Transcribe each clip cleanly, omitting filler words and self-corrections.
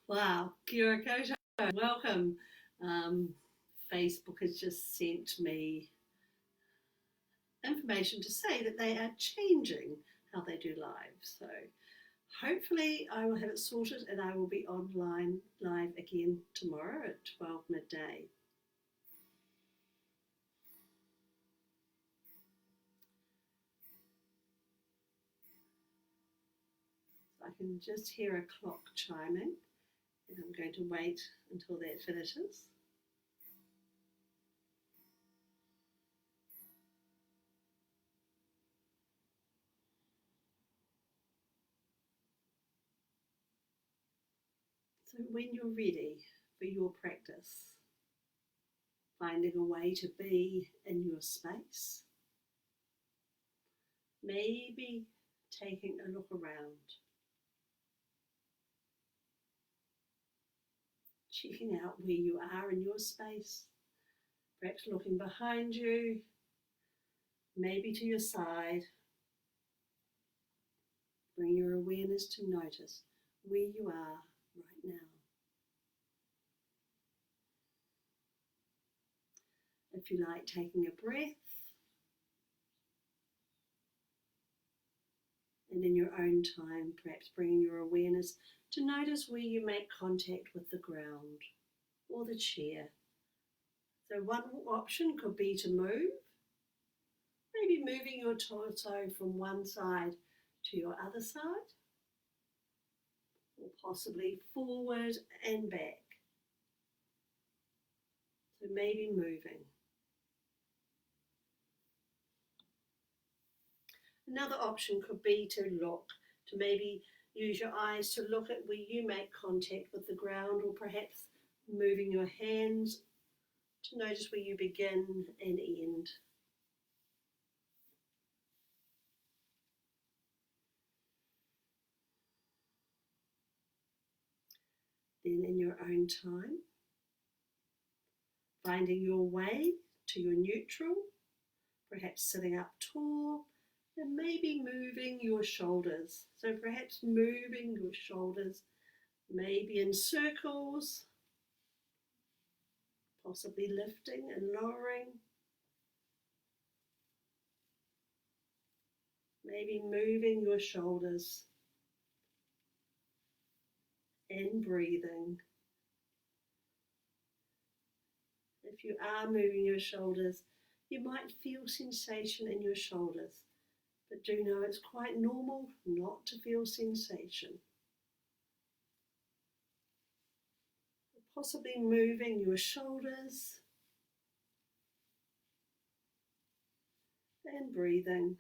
Wow, kia ora koutou. Welcome. Facebook has just sent me information to say that they are changing how they do live. So hopefully I will have it sorted and I will be online live again tomorrow at 12 midday. So I can just hear a clock chiming and I'm going to wait until that finishes. So when you're ready for your practice, finding a way to be in your space, maybe taking a look around, checking out where you are in your space, perhaps looking behind you, maybe to your side. Bring your awareness to notice where you are right now. If you like, taking a breath, and in your own time, perhaps bringing your awareness to notice where you make contact with the ground or the chair. So one option could be to move, maybe moving your torso from one side to your other side, or possibly forward and back. So maybe moving. Another option could be to look, to maybe use your eyes to look at where you make contact with the ground, or perhaps moving your hands to notice where you begin and end. Then in your own time, finding your way to your neutral, perhaps sitting up tall, and maybe moving your shoulders. So perhaps moving your shoulders, maybe in circles, possibly lifting and lowering. Maybe moving your shoulders and breathing. If you are moving your shoulders, you might feel sensation in your shoulders, but do know it's quite normal not to feel sensation. Possibly moving your shoulders and breathing.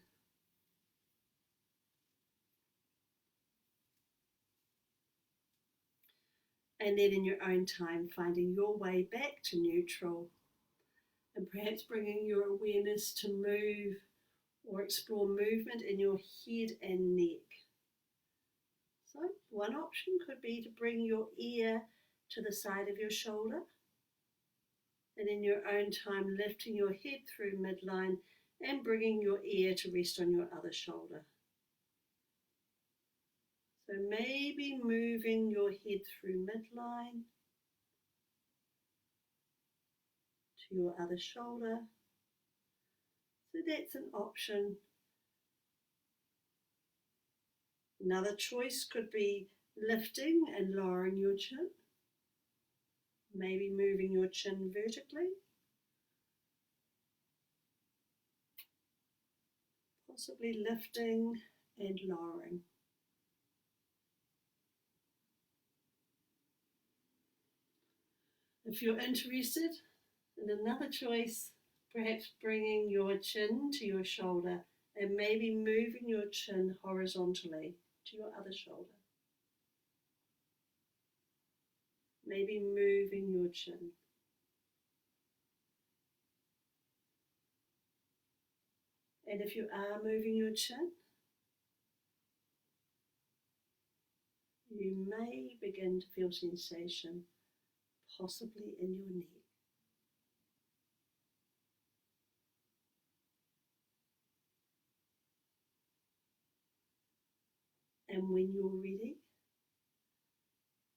And then in your own time, finding your way back to neutral, and perhaps bringing your awareness to move or explore movement in your head and neck. So one option could be to bring your ear to the side of your shoulder, and in your own time lifting your head through midline and bringing your ear to rest on your other shoulder. So maybe moving your head through midline to your other shoulder. So that's an option. Another choice could be lifting and lowering your chin. Maybe moving your chin vertically. Possibly lifting and lowering. If you're interested in another choice, perhaps bringing your chin to your shoulder and maybe moving your chin horizontally to your other shoulder. Maybe moving your chin. And if you are moving your chin, you may begin to feel sensation, possibly in your neck. And when you're ready,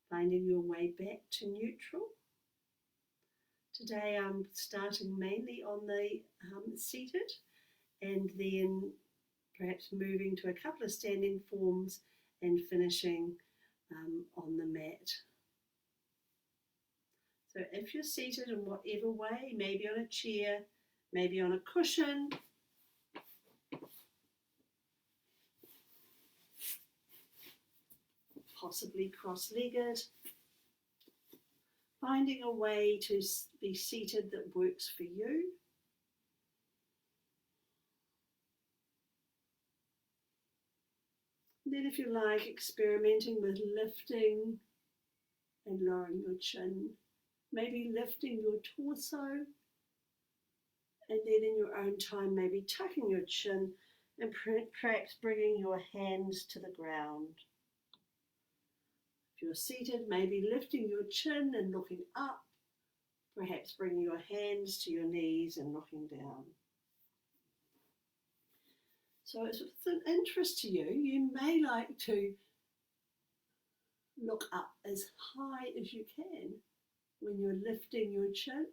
finding your way back to neutral. Today I'm starting mainly on the seated, and then perhaps moving to a couple of standing forms and finishing on the mat. So if you're seated in whatever way, maybe on a chair, maybe on a cushion, possibly cross-legged, finding a way to be seated that works for you. Then if you like, experimenting with lifting and lowering your chin, maybe lifting your torso, and then in your own time maybe tucking your chin and perhaps bringing your hands to the ground. If you're seated, maybe lifting your chin and looking up, perhaps bringing your hands to your knees and looking down. So if it's an interest to you, you may like to look up as high as you can when you're lifting your chin.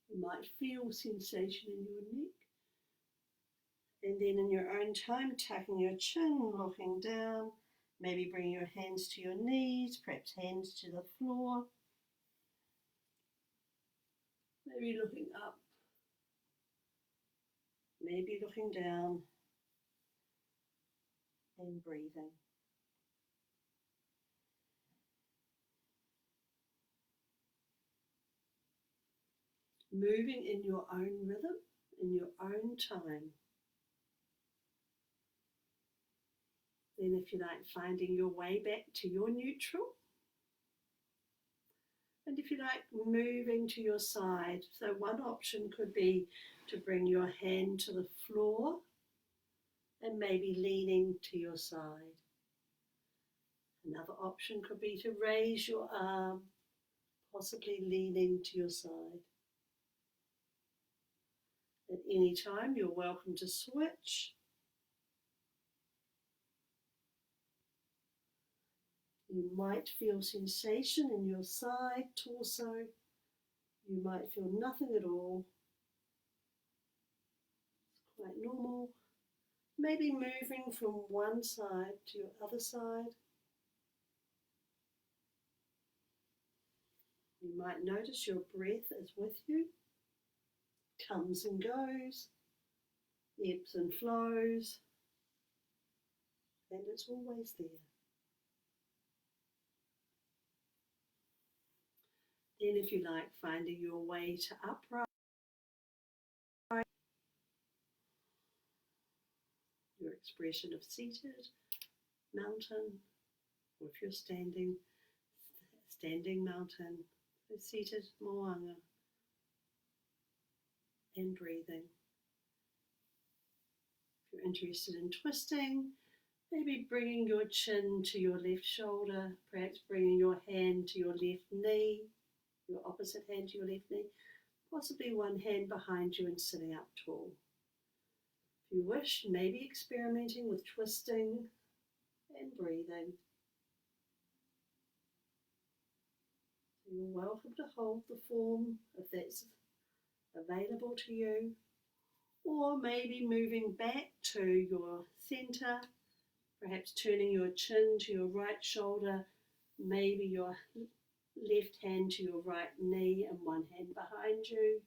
You might feel sensation in your neck. And then in your own time, tucking your chin, looking down, maybe bringing your hands to your knees, perhaps hands to the floor. Maybe looking up, maybe looking down, and breathing. Moving in your own rhythm, in your own time. Then if you like, finding your way back to your neutral. And if you like, moving to your side. So one option could be to bring your hand to the floor and maybe leaning to your side. Another option could be to raise your arm, possibly leaning to your side. At any time, you're welcome to switch. You might feel sensation in your side, torso. You might feel nothing at all. It's quite normal. Maybe moving from one side to your other side. You might notice your breath is with you, comes and goes, ebbs and flows, and it's always there. Then if you like, finding your way to upright, your expression of seated, mountain, or if you're standing mountain, so seated moanga, and breathing. If you're interested in twisting, maybe bringing your chin to your left shoulder, perhaps bringing your hand to your left knee, your opposite hand to your left knee, possibly one hand behind you and sitting up tall. If you wish, maybe experimenting with twisting and breathing. You're welcome to hold the form if that's available to you, or maybe moving back to your center, perhaps turning your chin to your right shoulder, maybe your left hand to your right knee and one hand behind you,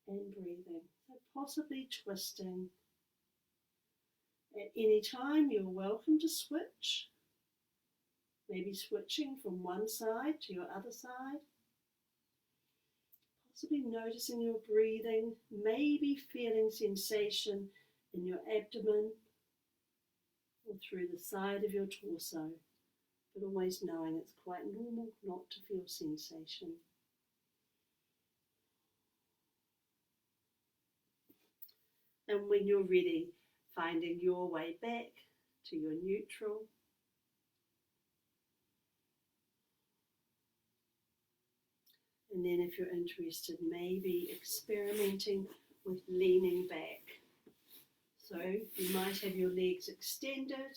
and breathing. So possibly twisting. At any time, you're welcome to switch. Maybe switching from one side to your other side. Possibly noticing your breathing, maybe feeling sensation in your abdomen or through the side of your torso, but always knowing it's quite normal not to feel sensation. And when you're ready, finding your way back to your neutral. And then if you're interested, maybe experimenting with leaning back. So you might have your legs extended,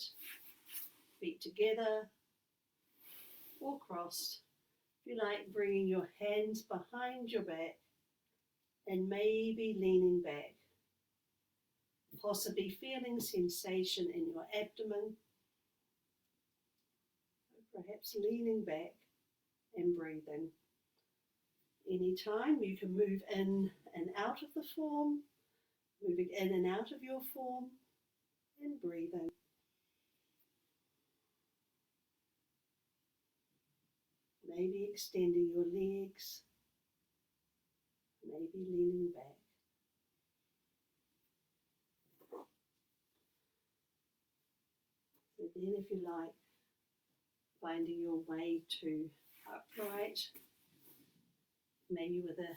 feet together or crossed. If you like, bringing your hands behind your back and maybe leaning back, possibly feeling sensation in your abdomen, perhaps leaning back and breathing. Anytime you can move in and out of the form, moving in and out of your form and breathing. Maybe extending your legs, maybe leaning back. So then, if you like, finding your way to upright, maybe with a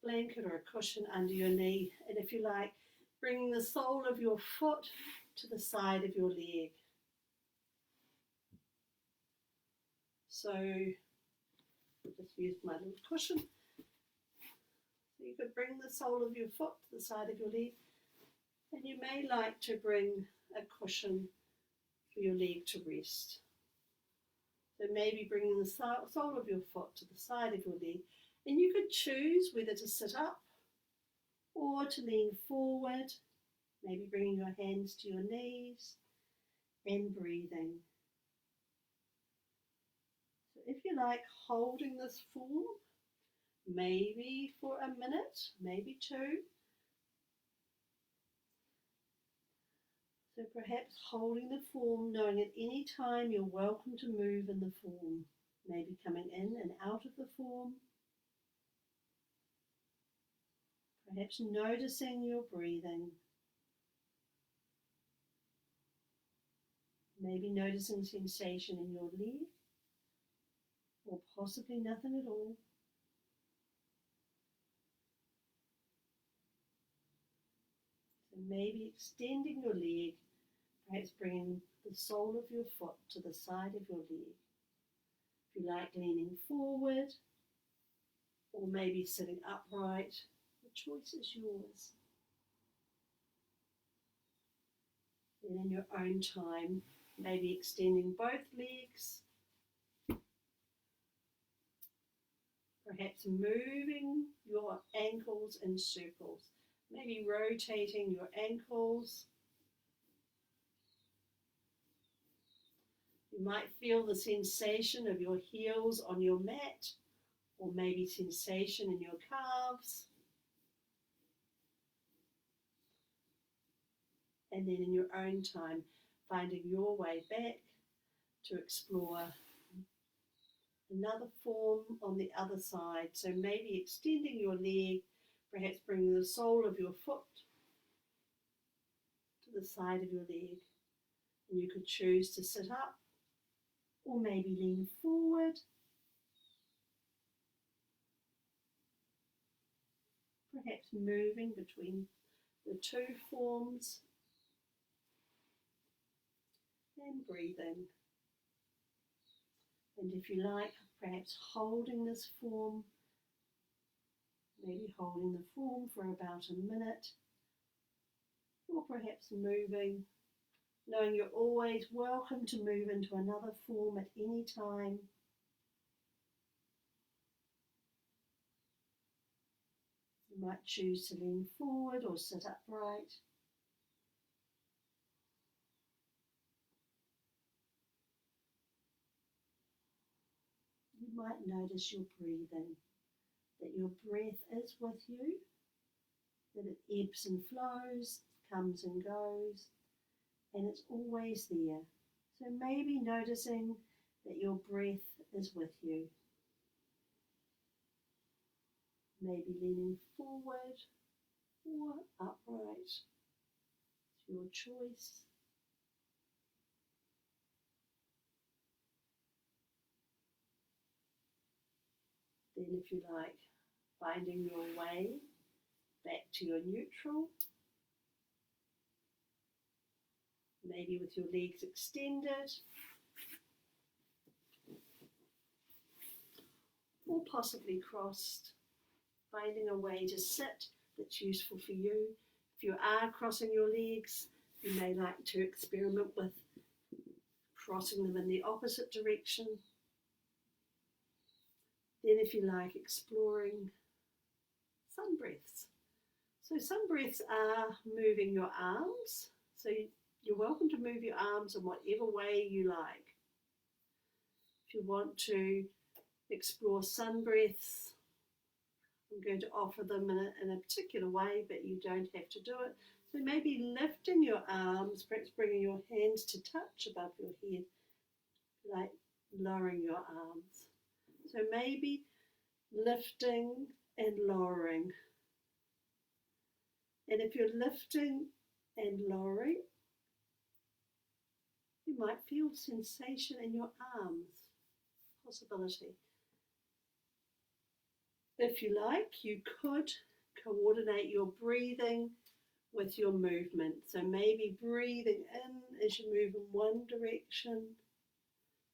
blanket or a cushion under your knee, and if you like, bringing the sole of your foot to the side of your leg. So I'll just use my little cushion. So you could bring the sole of your foot to the side of your leg, and you may like to bring a cushion for your leg to rest. So maybe bringing the sole of your foot to the side of your leg, and you could choose whether to sit up or to lean forward, maybe bringing your hands to your knees and breathing. So if you like, holding this form, maybe for a minute, maybe two. So perhaps holding the form, knowing at any time you're welcome to move in the form, maybe coming in and out of the form. Perhaps noticing your breathing. Maybe noticing sensation in your leg, or possibly nothing at all. So maybe extending your leg, perhaps bringing the sole of your foot to the side of your leg. If you like, leaning forward, or maybe sitting upright. The choice is yours. And in your own time, maybe extending both legs, perhaps moving your ankles in circles, maybe rotating your ankles. You might feel the sensation of your heels on your mat, or maybe sensation in your calves. And then in your own time, finding your way back to explore another form on the other side. So maybe extending your leg, perhaps bringing the sole of your foot to the side of your leg. And you could choose to sit up or maybe lean forward. Perhaps moving between the two forms and breathing. And if you like, perhaps holding this form, maybe holding the form for about a minute, or perhaps moving, knowing you're always welcome to move into another form at any time. You might choose to lean forward or sit upright. You might notice your breathing, that your breath is with you, that it ebbs and flows, comes and goes, and it's always there. So maybe noticing that your breath is with you. Maybe leaning forward or upright. It's your choice. Then if you like, finding your way back to your neutral. Maybe with your legs extended, or possibly crossed, finding a way to sit that's useful for you. If you are crossing your legs, you may like to experiment with crossing them in the opposite direction. Then if you like, exploring sun breaths. So sun breaths are moving your arms. So you're welcome to move your arms in whatever way you like. If you want to explore sun breaths, I'm going to offer them in a particular way, but you don't have to do it. So maybe lifting your arms, perhaps bringing your hands to touch above your head, like lowering your arms. So maybe lifting and lowering. And if you're lifting and lowering, you might feel sensation in your arms, possibility. If you like, you could coordinate your breathing with your movement. So maybe breathing in as you move in one direction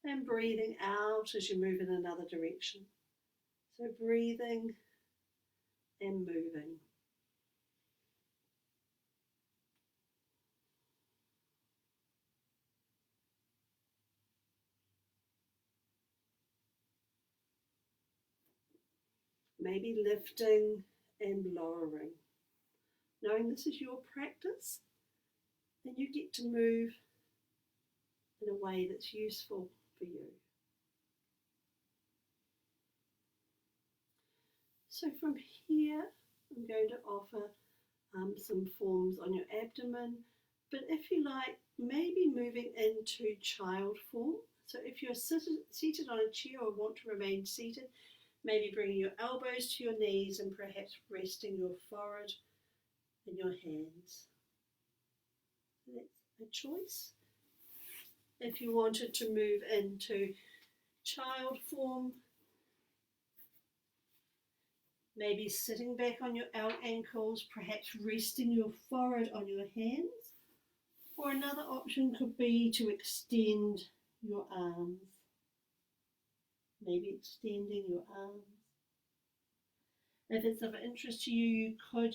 and breathing out as you move in another direction. So breathing and moving. Maybe lifting and lowering. Knowing this is your practice, and you get to move in a way that's useful for you. So from here, I'm going to offer some forms on your abdomen, but if you like, maybe moving into child form. So if you're seated on a chair or want to remain seated, maybe bringing your elbows to your knees and perhaps resting your forehead in your hands. That's a choice. If you wanted to move into child form, maybe sitting back on your ankles, perhaps resting your forehead on your hands. Or another option could be to extend your arms. Maybe extending your arms. If it's of interest to you, you could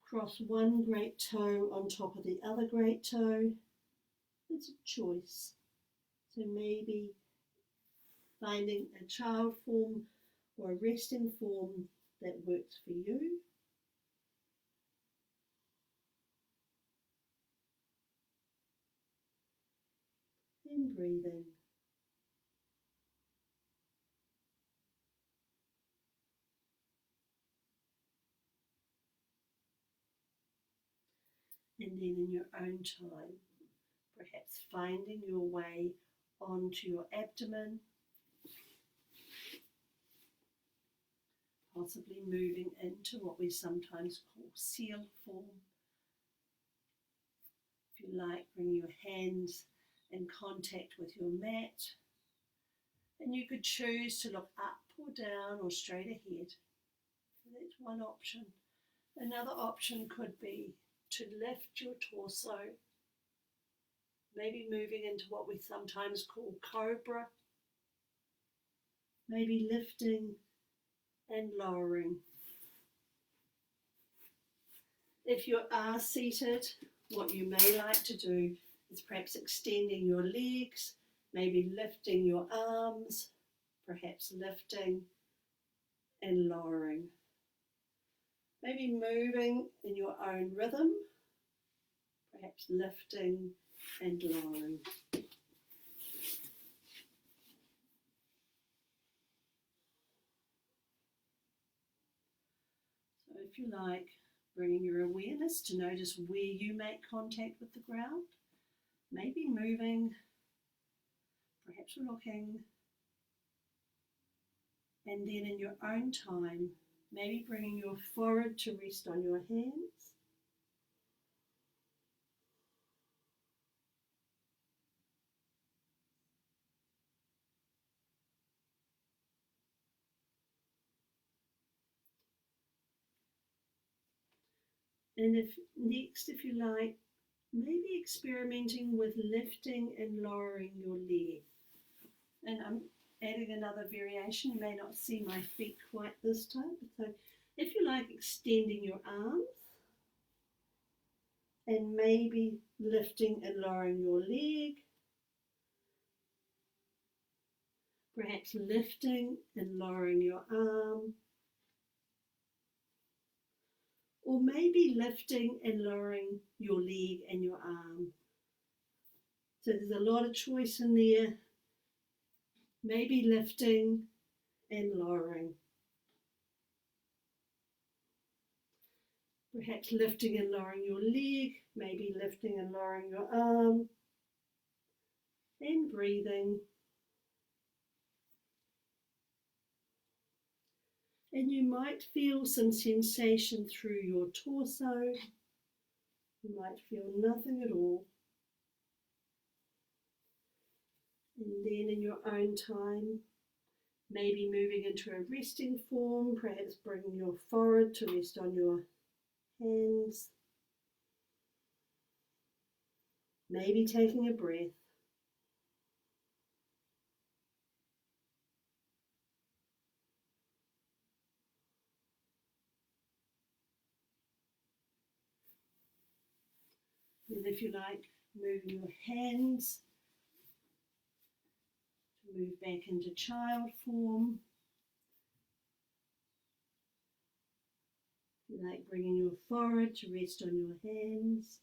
cross one great toe on top of the other great toe. It's a choice. So maybe finding a child form or a resting form that works for you. And breathing. And then in your own time, perhaps finding your way onto your abdomen, possibly moving into what we sometimes call seal form. If you like, bring your hands in contact with your mat, and you could choose to look up or down or straight ahead. So that's one option. Another option could be to lift your torso, maybe moving into what we sometimes call cobra, maybe lifting and lowering. If you are seated, what you may like to do is perhaps extending your legs, maybe lifting your arms, perhaps lifting and lowering. Maybe moving in your own rhythm, perhaps lifting and lowering. So if you like, bringing your awareness to notice where you make contact with the ground, maybe moving, perhaps looking, and then in your own time, maybe bringing your forehead to rest on your hands. And if you like, maybe experimenting with lifting and lowering your leg. And I'm adding another variation. You may not see my feet quite this time. So if you like, extending your arms and maybe lifting and lowering your leg, perhaps lifting and lowering your arm, or maybe lifting and lowering your leg and your arm. So there's a lot of choice in there. Maybe lifting and lowering. Perhaps lifting and lowering your leg, maybe lifting and lowering your arm, and breathing. And you might feel some sensation through your torso. You might feel nothing at all. And then in your own time, maybe moving into a resting form, perhaps bringing your forehead to rest on your hands. Maybe taking a breath. And if you like, moving your hands to move back into child form. If you like, bringing your forehead to rest on your hands.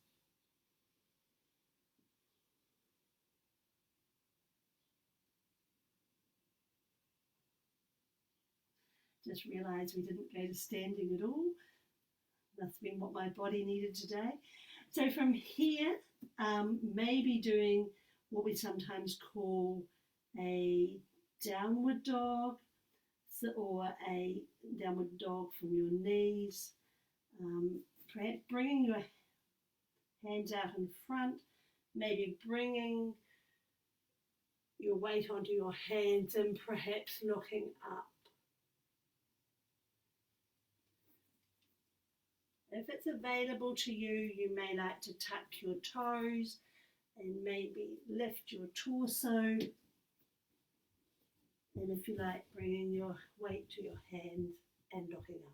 Just realised we didn't go to standing at all. That's been what my body needed today. So from here, maybe doing what we sometimes call a downward dog, or a downward dog from your knees. Perhaps bringing your hands out in front, maybe bringing your weight onto your hands and perhaps looking up. If it's available to you, you may like to tuck your toes and maybe lift your torso. And if you like, bringing your weight to your hands and looking up.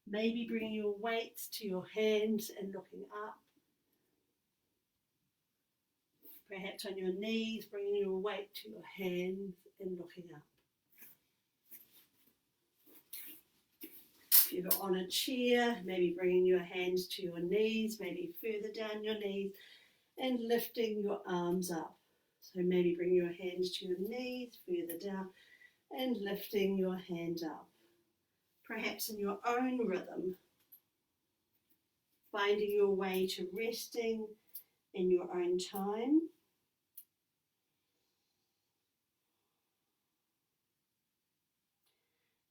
Maybe bringing your weights to your hands and looking up. Perhaps on your knees, bringing your weight to your hands and looking up. If you're on a chair, maybe bringing your hands to your knees, maybe further down your knees, and lifting your arms up. So maybe bring your hands to your knees, further down, and lifting your hand up. Perhaps in your own rhythm, finding your way to resting in your own time.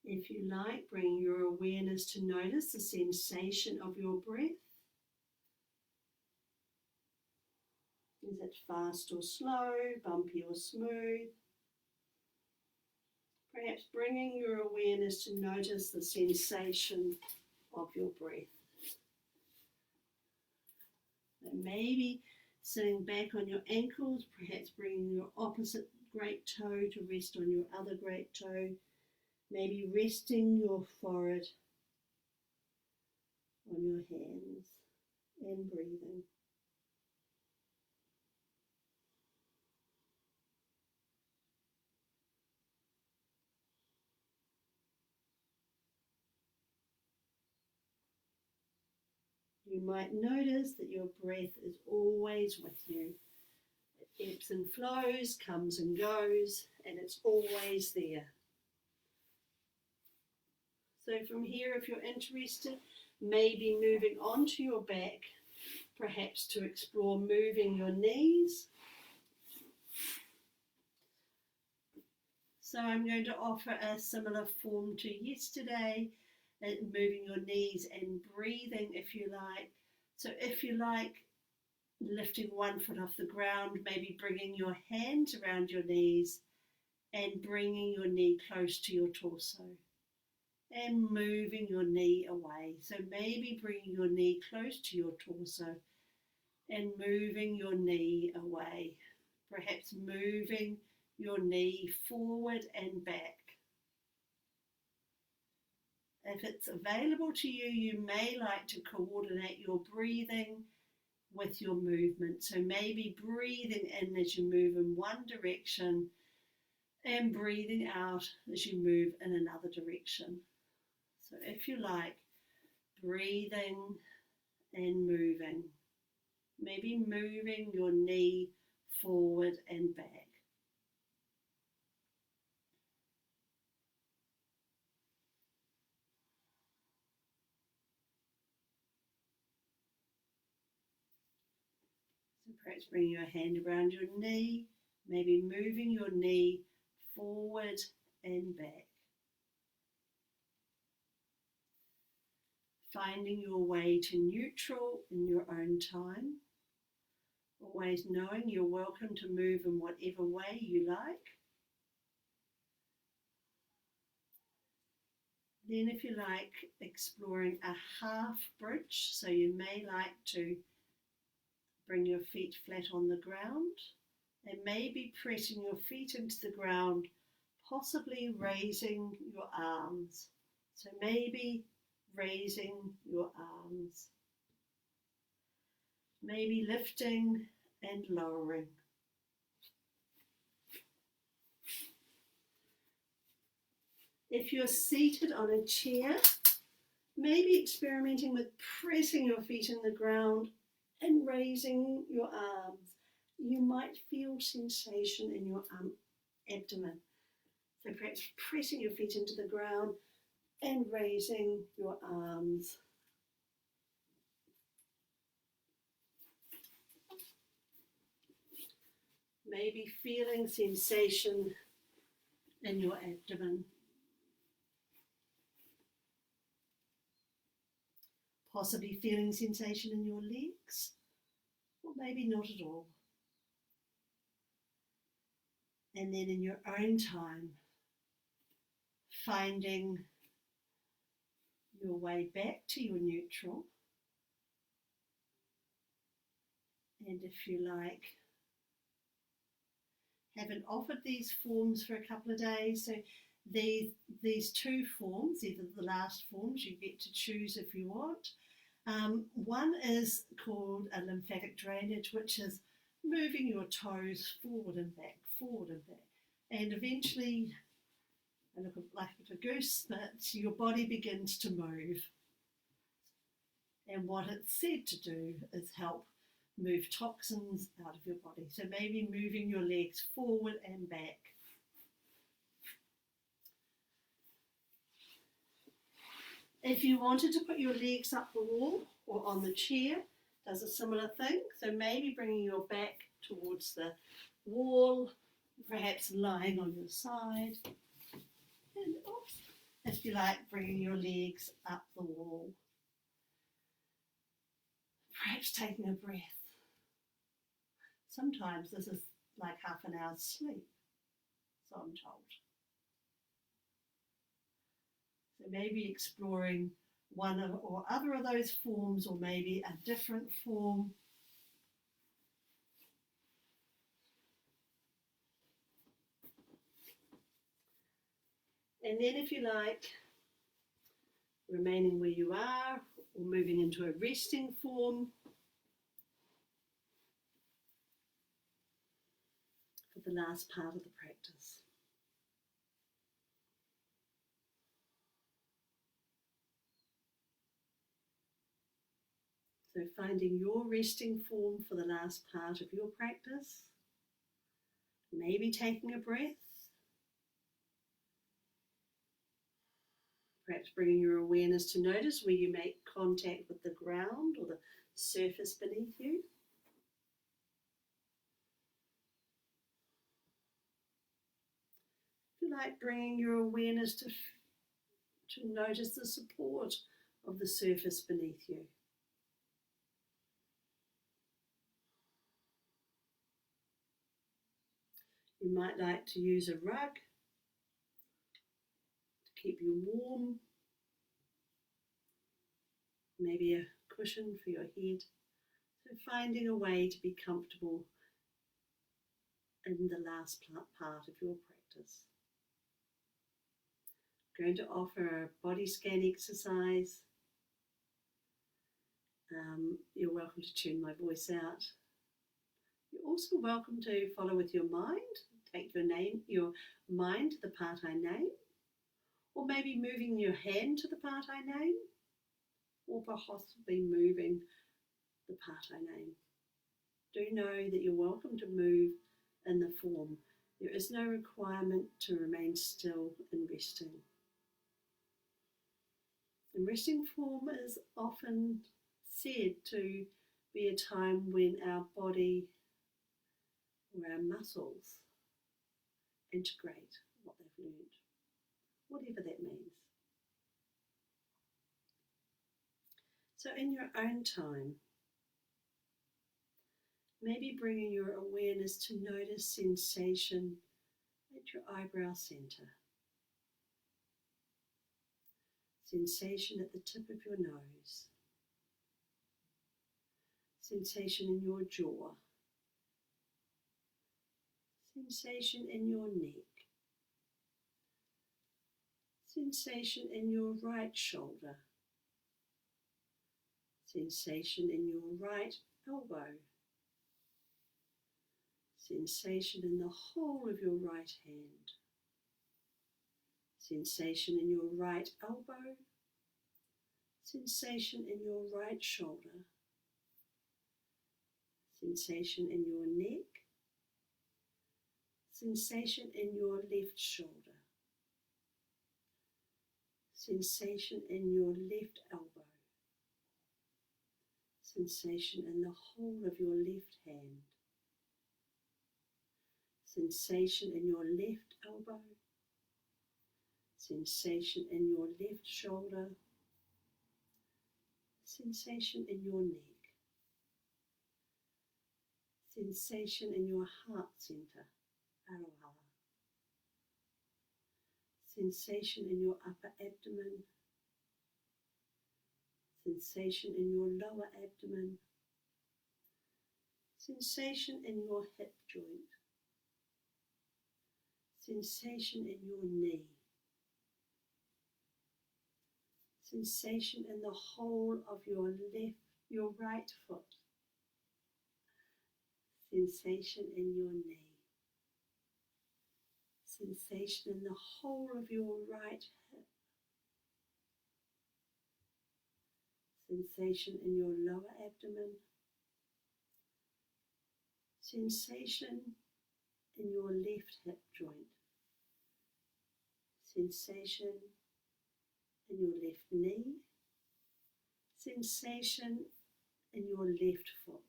If you like, bring your awareness to notice the sensation of your breath. Is it fast or slow, bumpy or smooth? Perhaps bringing your awareness to notice the sensation of your breath. And maybe sitting back on your ankles, perhaps bringing your opposite great toe to rest on your other great toe. Maybe resting your forehead on your hands and breathing. You might notice that your breath is always with you. It ebbs and flows, comes and goes, and it's always there. So from here, if you're interested, maybe moving onto your back, perhaps to explore moving your knees. So I'm going to offer a similar form to yesterday, moving your knees and breathing if you like. So if you like, lifting one foot off the ground, maybe bringing your hands around your knees and bringing your knee close to your torso and moving your knee away. So maybe bringing your knee close to your torso and moving your knee away. Perhaps moving your knee forward and back. If it's available to you, you may like to coordinate your breathing with your movement. So maybe breathing in as you move in one direction and breathing out as you move in another direction. So if you like, breathing and moving. Maybe moving your knee forward and back. So perhaps bring your hand around your knee, maybe moving your knee forward and back. Finding your way to neutral in your own time. Always knowing you're welcome to move in whatever way you like. Then if you like, exploring a half bridge. So you may like to bring your feet flat on the ground and maybe pressing your feet into the ground, possibly raising your arms. So maybe raising your arms. Maybe lifting and lowering. If you're seated on a chair, maybe experimenting with pressing your feet in the ground and raising your arms. You might feel sensation in your abdomen. So perhaps pressing your feet into the ground and raising your arms. Maybe feeling sensation in your abdomen. Possibly feeling sensation in your legs, or maybe not at all. And then in your own time, finding your way back to your neutral. And if you like, haven't offered these forms for a couple of days, so these two forms, either the last forms, you get to choose if you want. One is called a lymphatic drainage, which is moving your toes forward and back, and eventually, I look like a goose, but your body begins to move. And what it's said to do is help move toxins out of your body. So maybe moving your legs forward and back. If you wanted to put your legs up the wall or on the chair, does a similar thing. So maybe bringing your back towards the wall, perhaps lying on your side. And if you like, bringing your legs up the wall. Perhaps taking a breath. Sometimes this is like half an hour's sleep, so I'm told. So maybe exploring one or other of those forms, or maybe a different form. And then if you like, remaining where you are or moving into a resting form for the last part of the practice. So finding your resting form for the last part of your practice, maybe taking a breath, perhaps bringing your awareness to notice where you make contact with the ground or the surface beneath you. If you like, bringing your awareness to notice the support of the surface beneath you. You might like to use a rug to keep you warm, maybe a cushion for your head. So finding a way to be comfortable in the last part of your practice. going to offer a body scan exercise. You're welcome to tune my voice out. You're also welcome to follow with your mind. Take your mind to the part I name, or maybe moving your hand to the part I name, or possibly moving the part I name. Do know that you're welcome to move in the form. There is no requirement to remain still and resting. And resting form is often said to be a time when our body or our muscles integrate what they've learned, whatever that means. So in your own time, maybe bringing your awareness to notice sensation at your eyebrow center, sensation at the tip of your nose, sensation in your jaw, sensation in your neck, sensation in your right shoulder, sensation in your right elbow, sensation in the whole of your right hand, sensation in your right elbow, sensation in your right shoulder, sensation in your neck, sensation in your left shoulder, sensation in your left elbow, sensation in the whole of your left hand, sensation in your left elbow, sensation in your left shoulder, sensation in your neck, sensation in your heart center, Arohala, sensation in your upper abdomen, sensation in your lower abdomen, sensation in your hip joint, sensation in your knee, sensation in the whole of your right foot, sensation in your knee, sensation in the whole of your right hip, sensation in your lower abdomen, sensation in your left hip joint, sensation in your left knee, sensation in your left foot,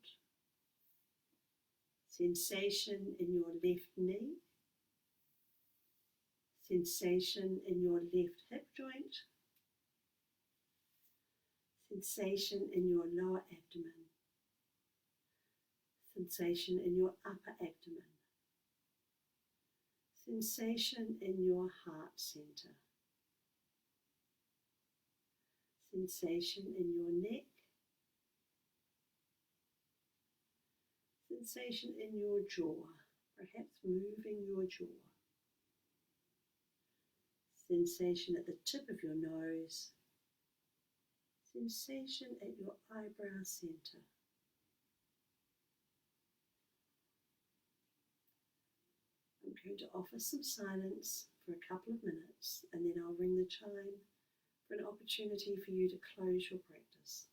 sensation in your left knee, sensation in your left hip joint, sensation in your lower abdomen, sensation in your upper abdomen, sensation in your heart center, sensation in your neck, sensation in your jaw, perhaps moving your jaw, sensation at the tip of your nose, sensation at your eyebrow center. I'm going to offer some silence for a couple of minutes, and then I'll ring the chime for an opportunity for you to close your practice.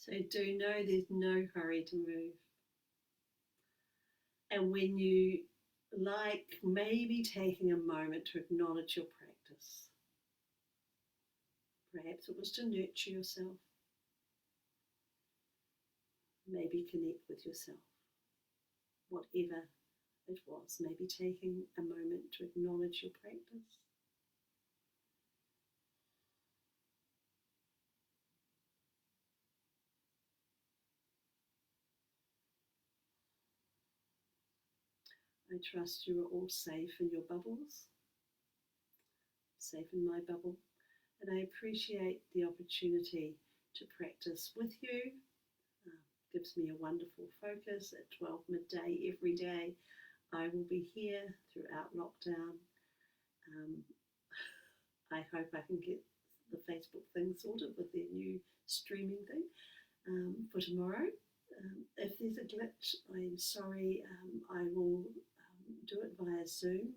So do know there's no hurry to move. And when you like, maybe taking a moment to acknowledge your practice. Perhaps it was to nurture yourself. Maybe connect with yourself. Whatever it was, maybe taking a moment to acknowledge your practice. I trust you are all safe in your bubbles, safe in my bubble, and I appreciate the opportunity to practice with you. Gives me a wonderful focus at 12 midday every day. I will be here throughout lockdown. I hope I can get the Facebook thing sorted with their new streaming thing for tomorrow. If there's a glitch, I'm sorry. I will do it via Zoom,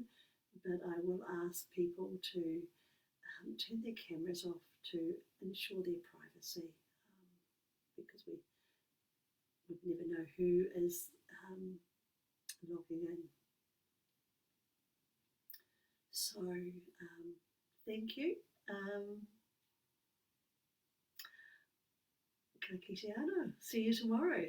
but I will ask people to turn their cameras off to ensure their privacy, because we would never know who is logging in. So thank you. Ka kite ana. See you tomorrow.